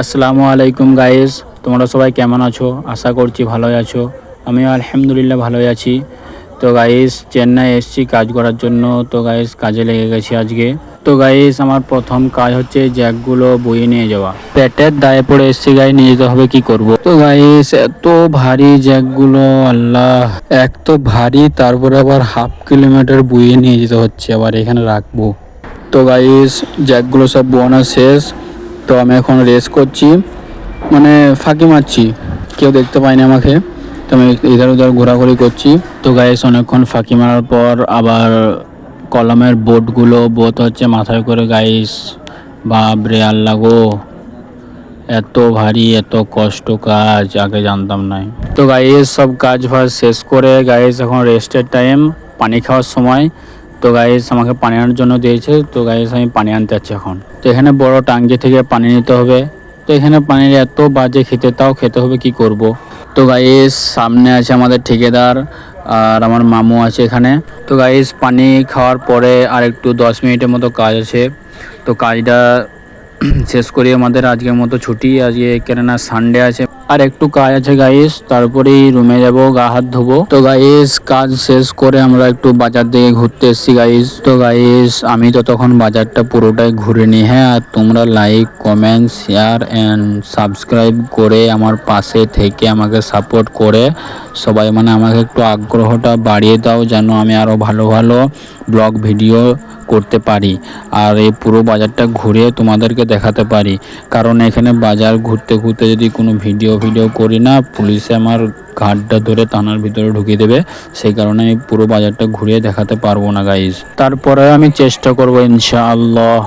আসসালামু আলাইকুম গাইস, তোমরা সবাই কেমন আছো? আশা করছি ভালোই আছো। আমিও আলহামদুলিল্লাহ ভালোই আছি। তো গাইস, চেন্নাই এসেছি কাজ করার জন্য। তো গাইস, কাজে লেগে গেছি আজকে। তো গাইস, আমার প্রথম কাজ হচ্ছে জ্যাকগুলো বয়ে নিয়ে যাওয়া। পেটের দায়ে পড়ে এসেছি গাই, নিয়ে যেতে হবে, কি করব। তো গাইস, এত ভারী জ্যাকগুলো, আল্লাহ, এক তো ভারী, তারপরে আবার হাফ কিলোমিটার বয়ে নিয়ে যেতে হচ্ছে, আবার এখানে রাখবো। তো গাইস, জ্যাকগুলো সব বোনা শেষ। তো আমি এখন রেস্ট করছি, মানে ফাঁকি মারছি, কেউ দেখতে পায়নি আমাকে। তো আমি ইধার উধার ঘোরাঘুরি করছি। তো গাইস, অনেকক্ষণ ফাঁকি মারার পর আবার কলমের বোট হচ্ছে মাথায় করে গাইস। বাপরে আল্লাহ গো, এত ভারী, এত কষ্ট কাজ আগে জানতাম না। তো গাইস, সব কাজ ফাজ শেষ করে গাইস এখন রেস্টের টাইম, পানি খাওয়ার সময়। তো গাইস, আমাকে পানি আনার জন্য দিয়েছে। তো গাইস, আমি পানি আনতে যাচ্ছি এখন। তো এখানে বড় টাঙ্কি থেকে পানি নিতে হবে। তো এখানে পানির এত বাজে খেতে, তাও খেতে হবে, কি করব। তো গাইস, সামনে আছে আমাদের ঠিকাদার আর আমার মামু আছে এখানে। তো গাইস, পানি খাওয়ার পরে আর একটু 10 মিনিটের মতো কাজ আছে। তো কাজটা শেষ করি, আমাদের আজকের মতো ছুটি আজকে, কেননা সানডে আছে। আর একটু কাজ আছে গাইস, তারপরেই রুমে যাব, গা হাত ধোবো। তো গাইস, কাজ শেষ করে আমরা একটু বাজার দিকে ঘুরতে এসেছি গাইস। তো গাইস, আমি তো তখন বাজারটা পুরোটাই ঘুরে নিই। হ্যাঁ, আর তোমরা like, comment, share and subscribe করে আমার পাশে থেকে আমাকে সাপোর্ট করে সবাই, মানে আমাকে একটু আগ্রহটা বাড়িয়ে দাও, যেন আমি আরও ভালো ভালো ব্লগ ভিডিও করতে পারি আর এই পুরো বাজারটা ঘুরে তোমাদেরকে দেখাতে পারি। কারণ এখানে বাজার ঘুরতে ঘুরতে যদি কোনো ভিডিও করি না, পুলিশে আমার ঘাটটা ধরে থানার ভিতরে ঢুকিয়ে দেবে। সেই কারণে আমি পুরো বাজারটা ঘুরিয়ে দেখাতে পারবো না গাইজ। তারপরে আমি চেষ্টা করবো ইনশাআল্লাহ।